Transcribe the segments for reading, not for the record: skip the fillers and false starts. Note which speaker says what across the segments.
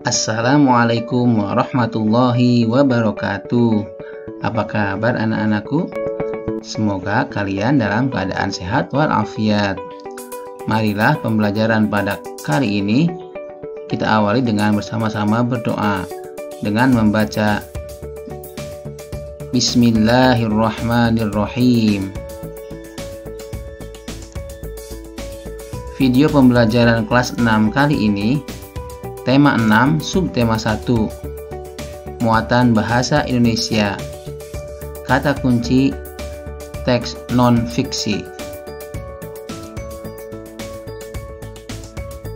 Speaker 1: Assalamualaikum warahmatullahi wabarakatuh. Apa kabar anak-anakku? Semoga kalian dalam keadaan sehat walafiat. Marilah pembelajaran pada kali ini kita awali dengan bersama-sama berdoa dengan membaca Bismillahirrahmanirrahim. Video pembelajaran kelas 6 kali ini tema 6 subtema 1 muatan bahasa Indonesia. Kata kunci teks non-fiksi.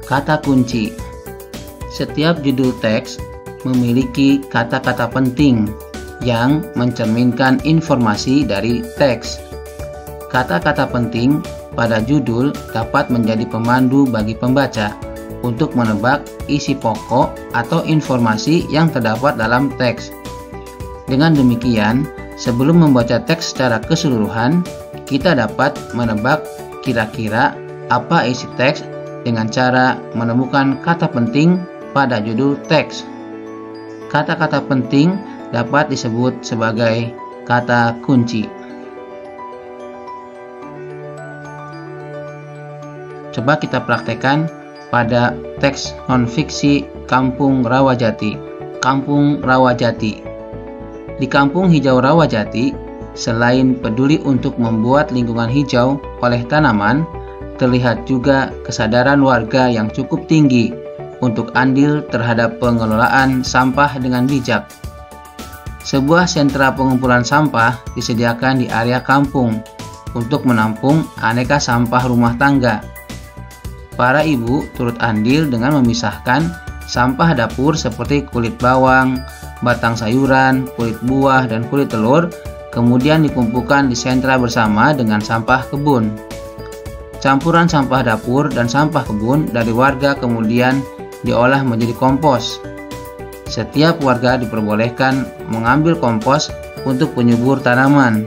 Speaker 1: Kata kunci. Setiap judul teks memiliki kata-kata penting yang mencerminkan informasi dari teks. Kata-kata penting pada judul dapat menjadi pemandu bagi pembaca untuk menebak isi pokok atau informasi yang terdapat dalam teks. Dengan demikian, sebelum membaca teks secara keseluruhan, kita dapat menebak kira-kira apa isi teks dengan cara menemukan kata penting pada judul teks. Kata-kata penting dapat disebut sebagai kata kunci. Coba kita praktekkan pada teks non-fiksi Kampung Rawajati. Kampung Rawajati. Di Kampung Hijau Rawajati, selain peduli untuk membuat lingkungan hijau oleh tanaman, terlihat juga kesadaran warga yang cukup tinggi untuk andil terhadap pengelolaan sampah dengan bijak. Sebuah sentra pengumpulan sampah disediakan di area kampung untuk menampung aneka sampah rumah tangga. Para ibu turut andil dengan memisahkan sampah dapur seperti kulit bawang, batang sayuran, kulit buah, dan kulit telur, kemudian dikumpulkan di sentra bersama dengan sampah kebun. Campuran sampah dapur dan sampah kebun dari warga kemudian diolah menjadi kompos. Setiap warga diperbolehkan mengambil kompos untuk penyubur tanaman.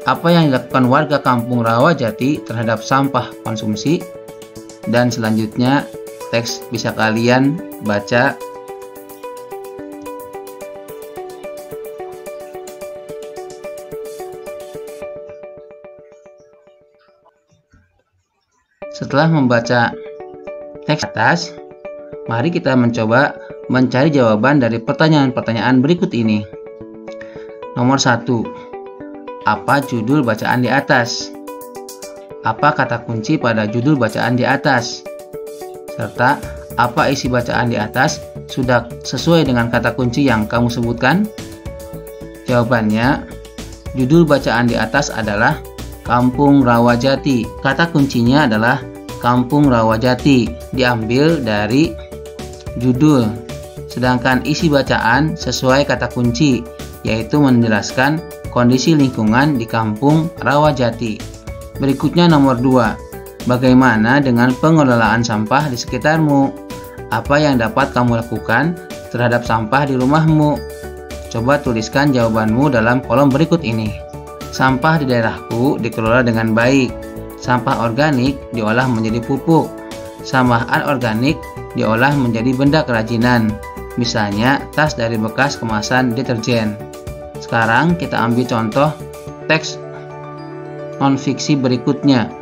Speaker 1: Apa yang dilakukan warga Kampung Rawajati terhadap sampah konsumsi? Dan selanjutnya teks bisa kalian baca. Setelah membaca teks atas, mari kita mencoba mencari jawaban dari pertanyaan-pertanyaan berikut ini. Nomor 1. Apa judul bacaan di atas? Apa kata kunci pada judul bacaan di atas? Serta apa isi bacaan di atas sudah sesuai dengan kata kunci yang kamu sebutkan? Jawabannya, judul bacaan di atas adalah Kampung Rawajati. Kata kuncinya adalah Kampung Rawajati, diambil dari judul. Sedangkan isi bacaan sesuai kata kunci, yaitu menjelaskan kondisi lingkungan di Kampung Rawajati. Berikutnya nomor 2. Bagaimana dengan pengelolaan sampah di sekitarmu? Apa yang dapat kamu lakukan terhadap sampah di rumahmu? Coba tuliskan jawabanmu dalam kolom berikut ini. Sampah di daerahku dikelola dengan baik. Sampah organik diolah menjadi pupuk. Sampah anorganik diolah menjadi benda kerajinan. Misalnya tas dari bekas kemasan deterjen. Sekarang kita ambil contoh teks non-fiksi berikutnya.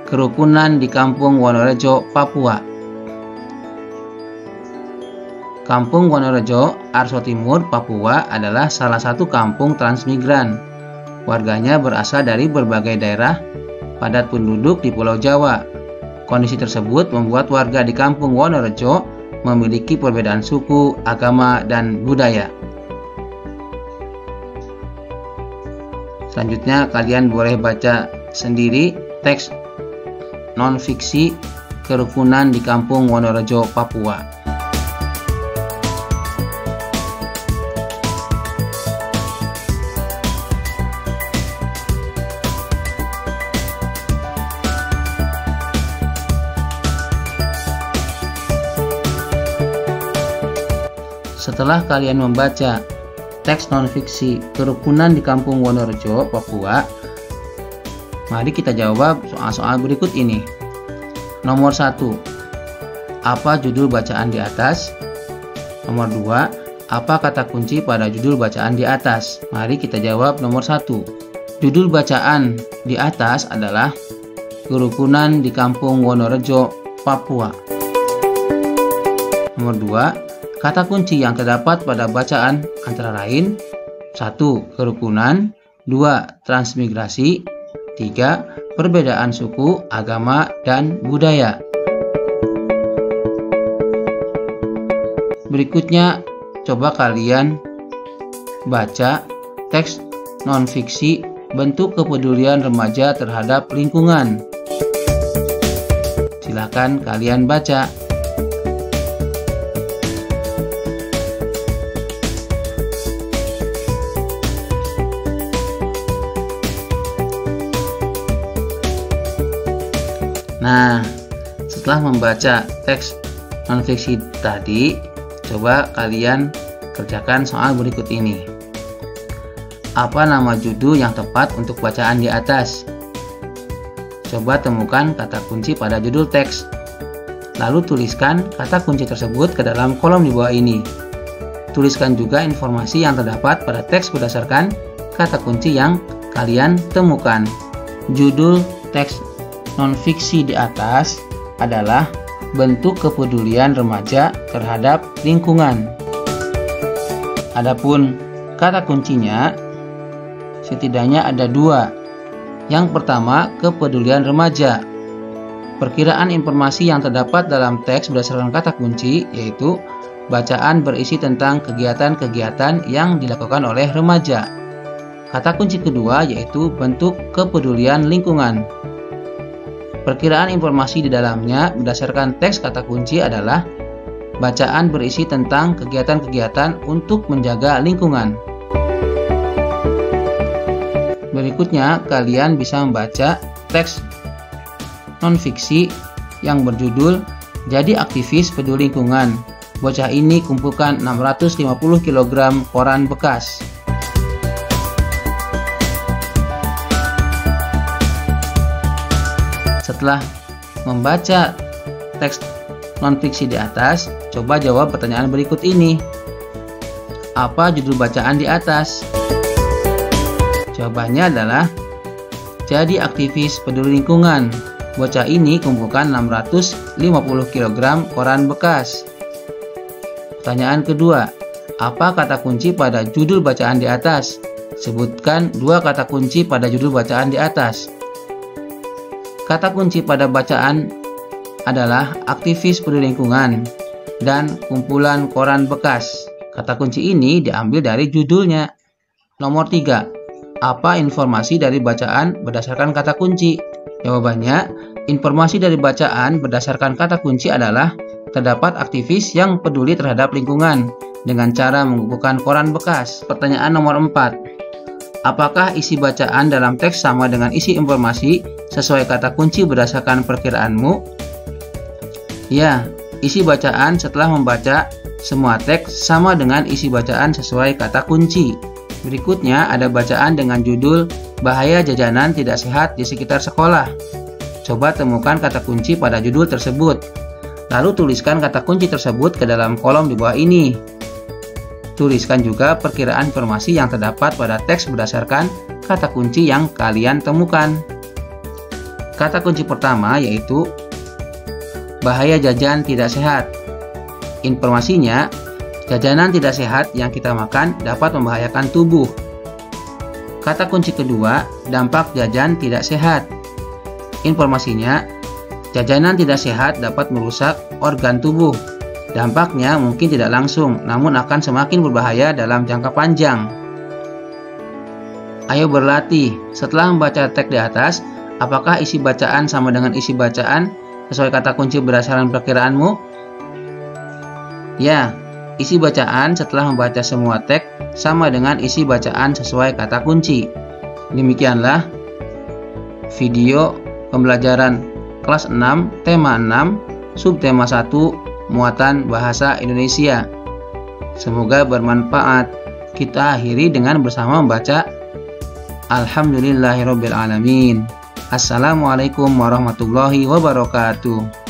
Speaker 1: Kerukunan di Kampung Wonorejo, Papua. Kampung Wonorejo, Arso Timur, Papua adalah salah satu kampung transmigran. Warganya berasal dari berbagai daerah, padat penduduk di Pulau Jawa. Kondisi tersebut membuat warga di Kampung Wonorejo memiliki perbedaan suku, agama, dan budaya. Selanjutnya kalian boleh baca sendiri teks non-fiksi Kerukunan di Kampung Wonorejo, Papua. Setelah kalian membaca teks non-fiksi Kerukunan di Kampung Wonorejo, Papua, mari kita jawab soal-soal berikut ini. Nomor 1. Apa judul bacaan di atas? Nomor 2, apa kata kunci pada judul bacaan di atas? Mari kita jawab nomor 1. Judul bacaan di atas adalah Kerukunan di Kampung Wonorejo, Papua. Nomor 2, kata kunci yang terdapat pada bacaan antara lain 1. Kerukunan, 2. Transmigrasi, 3. Perbedaan suku, agama, dan budaya. Berikutnya, coba kalian baca teks non-fiksi bentuk kepedulian remaja terhadap lingkungan. Silakan kalian baca. Nah, setelah membaca teks non-fiksi tadi, coba kalian kerjakan soal berikut ini. Apa nama judul yang tepat untuk bacaan di atas? Coba temukan kata kunci pada judul teks. Lalu tuliskan kata kunci tersebut ke dalam kolom di bawah ini. Tuliskan juga informasi yang terdapat pada teks berdasarkan kata kunci yang kalian temukan. Judul teks non-fiksi di atas adalah bentuk kepedulian remaja terhadap lingkungan. Adapun kata kuncinya setidaknya ada 2. Yang pertama, kepedulian remaja. Perkiraan informasi yang terdapat dalam teks berdasarkan kata kunci yaitu bacaan berisi tentang kegiatan-kegiatan yang dilakukan oleh remaja. Kata kunci kedua yaitu bentuk kepedulian lingkungan. Perkiraan informasi di dalamnya berdasarkan teks kata kunci adalah bacaan berisi tentang kegiatan-kegiatan untuk menjaga lingkungan. Berikutnya, kalian bisa membaca teks non-fiksi yang berjudul Jadi Aktivis Peduli Lingkungan. Bocah ini kumpulkan 650 kg koran bekas. Setelah membaca teks non-fiksi di atas, coba jawab pertanyaan berikut ini. Apa judul bacaan di atas? Jawabannya adalah Jadi Aktivis Peduli Lingkungan. Bocah ini kumpulkan 650 kg koran bekas. Pertanyaan kedua, apa kata kunci pada judul bacaan di atas? Sebutkan 2 kata kunci pada judul bacaan di atas. Kata kunci pada bacaan adalah aktivis peduli lingkungan dan kumpulan koran bekas. Kata kunci ini diambil dari judulnya. Nomor 3. Apa informasi dari bacaan berdasarkan kata kunci? Jawabannya, informasi dari bacaan berdasarkan kata kunci adalah terdapat aktivis yang peduli terhadap lingkungan dengan cara mengumpulkan koran bekas. Pertanyaan nomor 4. Apakah isi bacaan dalam teks sama dengan isi informasi sesuai kata kunci berdasarkan perkiraanmu? Ya, isi bacaan setelah membaca semua teks sama dengan isi bacaan sesuai kata kunci. Berikutnya ada bacaan dengan judul Bahaya Jajanan Tidak Sehat di Sekitar Sekolah. Coba temukan kata kunci pada judul tersebut. Lalu tuliskan kata kunci tersebut ke dalam kolom di bawah ini. Tuliskan juga perkiraan informasi yang terdapat pada teks berdasarkan kata kunci yang kalian temukan. Kata kunci pertama yaitu bahaya jajan tidak sehat. Informasinya, jajanan tidak sehat yang kita makan dapat membahayakan tubuh. Kata kunci kedua, dampak jajan tidak sehat. Informasinya, jajanan tidak sehat dapat merusak organ tubuh. Dampaknya mungkin tidak langsung, namun akan semakin berbahaya dalam jangka panjang. Ayo berlatih. Setelah membaca teks di atas, apakah isi bacaan sama dengan isi bacaan sesuai kata kunci berdasarkan perkiraanmu? Ya, isi bacaan setelah membaca semua teks sama dengan isi bacaan sesuai kata kunci. Demikianlah video pembelajaran kelas 6, tema 6, subtema 1, muatan bahasa Indonesia. Semoga bermanfaat. Kita akhiri dengan bersama membaca Alhamdulillahirabbil alamin. Assalamualaikum warahmatullahi wabarakatuh.